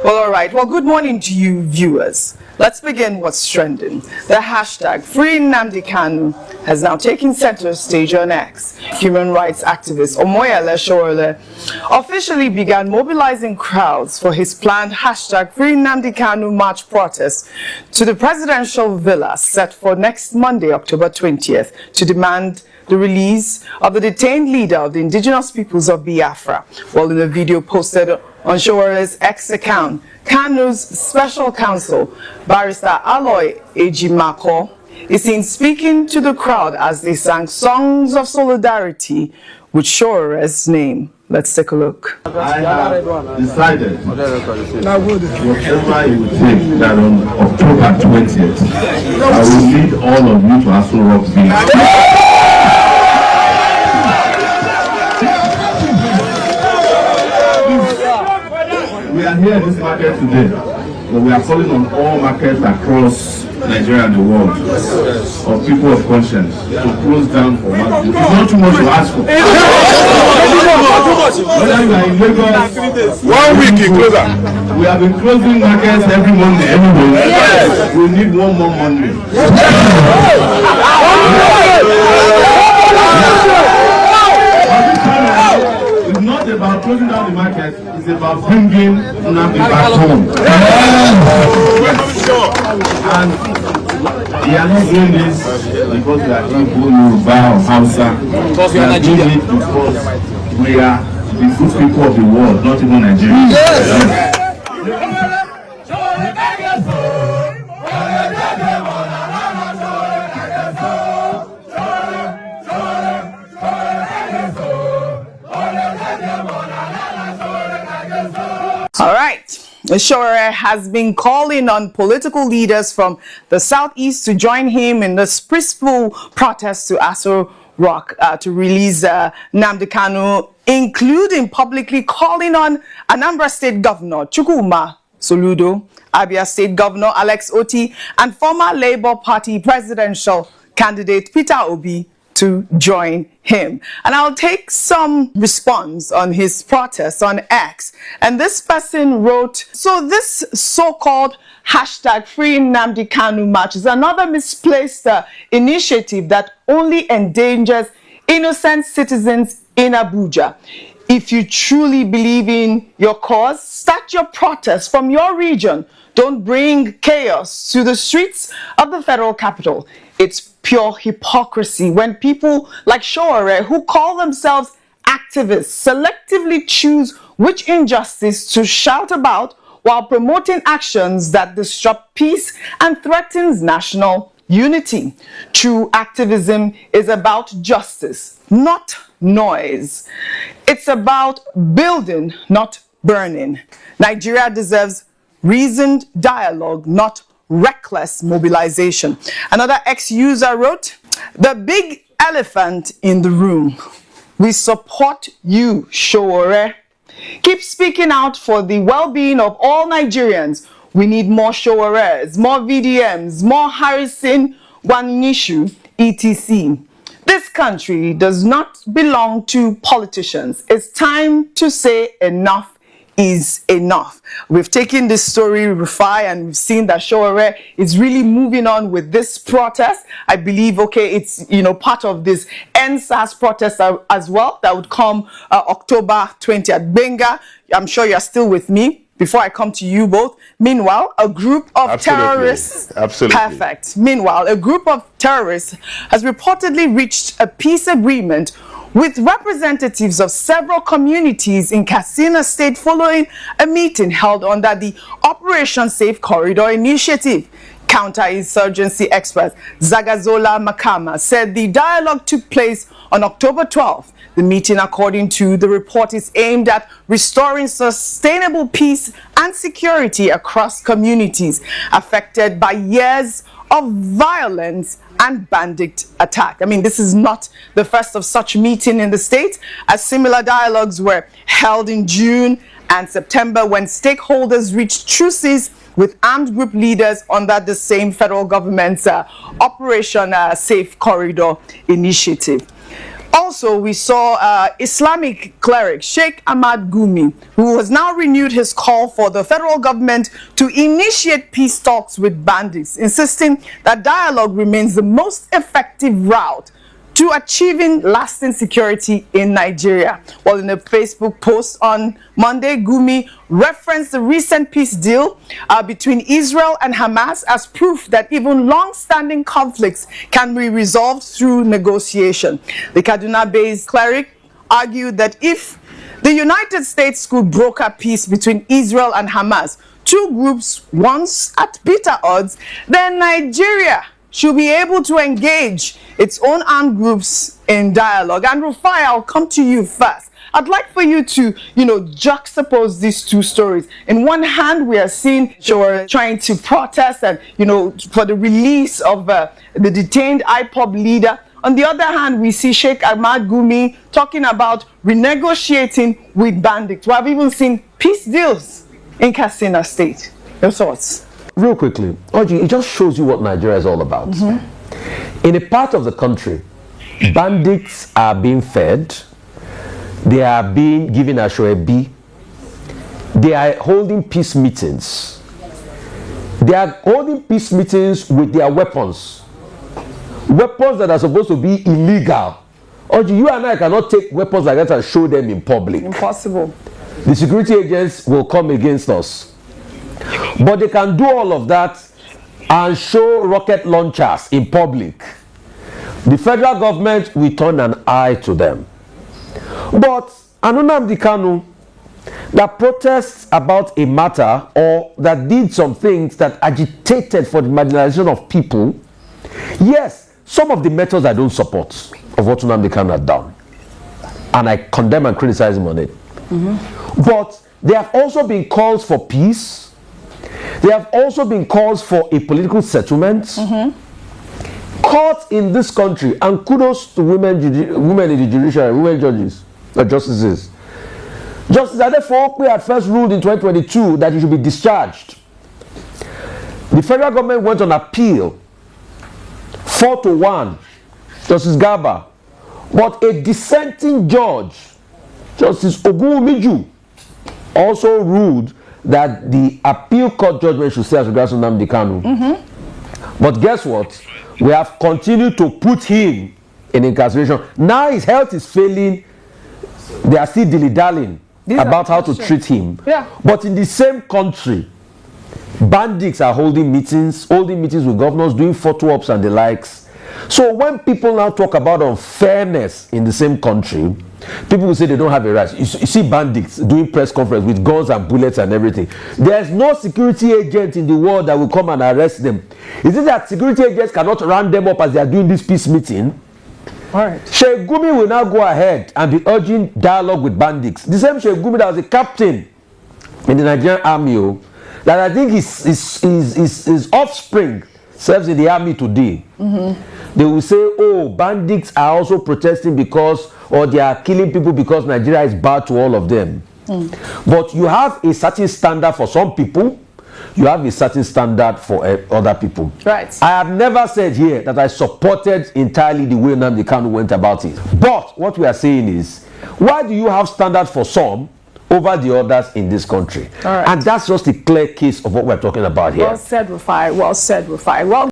Well, all right. Well, good morning to you, viewers. Let's begin what's trending. The hashtag Free Nnamdi Kanu has now taken center stage on X. Human rights activist Omoyele Sowore officially began mobilizing crowds for his planned hashtag Free Nnamdi Kanu march protest to the presidential villa set for next Monday, October 20th, to demand the release of the detained leader of the indigenous peoples of Biafra. Well, in a video posted on Sowore's X account, Kanu's special counsel, Barrister Aloy Ejimako, is seen speaking to the crowd as they sang songs of solidarity with Sowore's name. Let's take a look. I have decided, whatever it would take, that on October 20th, I will lead all of you to Aso Rock Beach. We are here in this market today, but we are calling on all markets across Nigeria and the world of people of conscience to close down for market. It's not too much to ask for. Whether you are in Lagos, 1 week in closer. We have been closing markets every Monday, Yes. We need one more Monday. It's not about closing down the market, it's about bringing Nnamdi back home. And we are not doing this because we are Igbo, Yoruba, or Hausa. We are doing it because we are the good people of the world, not even Nigerians. All right. Sowore has been calling on political leaders from the southeast to join him in this peaceful protest to Aso Rock to release Nnamdi Kanu, including publicly calling on Anambra State Governor Chukwuma Soludo, Abia State Governor Alex Oti, and former Labour Party presidential candidate Peter Obi to join him. And I'll take some response on his protest on X. And this person wrote, so this so-called hashtag Free Nnamdi Kanu march is another misplaced initiative that only endangers innocent citizens in Abuja. If you truly believe in your cause, start your protest from your region. Don't bring chaos to the streets of the federal capital. It's pure hypocrisy when people like Sowore, who call themselves activists, selectively choose which injustice to shout about while promoting actions that disrupt peace and threatens national unity. True activism is about justice, not noise. It's about building, not burning. Nigeria deserves reasoned dialogue, not reckless mobilization. Another ex-user wrote, the big elephant in the room. We support you, Sowore. Keep speaking out for the well-being of all Nigerians. We need more Sowores, more VDMs, more Harrison Wanishu, etc. This country does not belong to politicians. It's time to say enough is enough. We've taken this story, Rufai, and we've seen that Sowore is really moving on with this protest. I believe, okay, it's, part of this NSAS protest as well that would come October 20th. Benga, I'm sure you're still with me. Before I come to you both, meanwhile, a group of terrorists, perfect. Meanwhile, a group of terrorists has reportedly reached a peace agreement with representatives of several communities in Katsina State following a meeting held under the Operation Safe Corridor Initiative. Counterinsurgency expert Zagazola Makama said the dialogue took place on October 12th. The meeting, according to the report, is aimed at restoring sustainable peace and security across communities affected by years of violence and bandit attack. I mean, this is not the first of such meeting in the state, as similar dialogues were held in June and September when stakeholders reached truces with armed group leaders under the same federal government's Operation Safe Corridor Initiative. Also, we saw Islamic cleric Sheikh Ahmad Gumi, who has now renewed his call for the federal government to initiate peace talks with bandits, insisting that dialogue remains the most effective route to achieving lasting security in Nigeria. Well, in a Facebook post on Monday, Gumi referenced the recent peace deal between Israel and Hamas as proof that even long-standing conflicts can be resolved through negotiation. The Kaduna-based cleric argued that if the United States could broker peace between Israel and Hamas, two groups once at bitter odds, then Nigeria should be able to engage its own armed groups in dialogue. And Rufai, I'll come to you first. I'd like for you to, juxtapose these two stories. In one hand, we are seeing Sowore trying to protest and, for the release of the detained IPOB leader. On the other hand, we see Sheikh Ahmad Gumi talking about renegotiating with bandits. We have even seen peace deals in Katsina State. Your thoughts? Real quickly, Oji, it just shows you what Nigeria is all about. In a part of the country, bandits are being fed, they are being given a shoebi, they are holding peace meetings. They are holding peace meetings with their weapons. Weapons that are supposed to be illegal. Oji, you and I cannot take weapons like that and show them in public. Impossible. The security agents will come against us. But they can do all of that and show rocket launchers in public. The federal government will turn an eye to them. But Nnamdi Kanu that protests about a matter or that did some things that agitated for the marginalization of people, yes, some of the methods I don't support of what Nnamdi Kanu had done. And I condemn and criticize him on it. But there have also been calls for peace. There have also been calls for a political settlement. Courts in this country, and kudos to women in the judiciary, women judges, justices. Justice Okpe had first ruled in 2022 that he should be discharged. The federal government went on appeal, 4-1, Justice Garba. But a dissenting judge, Justice Ogunmiju, also ruled that the appeal court judgment should stay as regards to Nnamdi Kanu. But guess what? We have continued to put him in incarceration. Now his health is failing. They are still dilly-dallying about how to treat him. Yeah. But in the same country, bandits are holding meetings with governors, doing photo ops and the likes. So when people now talk about unfairness in the same country, people will say they don't have a right. You see bandits doing press conference with guns and bullets and everything. There's no security agent in the world that will come and arrest them. Is it that security agents cannot round them up as they are doing this peace meeting? All right. Sheikh Gumi will now go ahead and be urging dialogue with bandits. The same Sheikh Gumi that was a captain in the Nigerian army, that I think his offspring serves in the army today. They will say, oh, bandits are also protesting because, or they are killing people because Nigeria is bad to all of them. But you have a certain standard for some people, you have a certain standard for other people. Right. I have never said here that I supported entirely the way Nnamdi Kanu went about it. But what we are saying is, why do you have standards for some over the others in this country? All right. And that's just a clear case of what we're talking about here. Well said, Rufai. Well said, Rufai. Well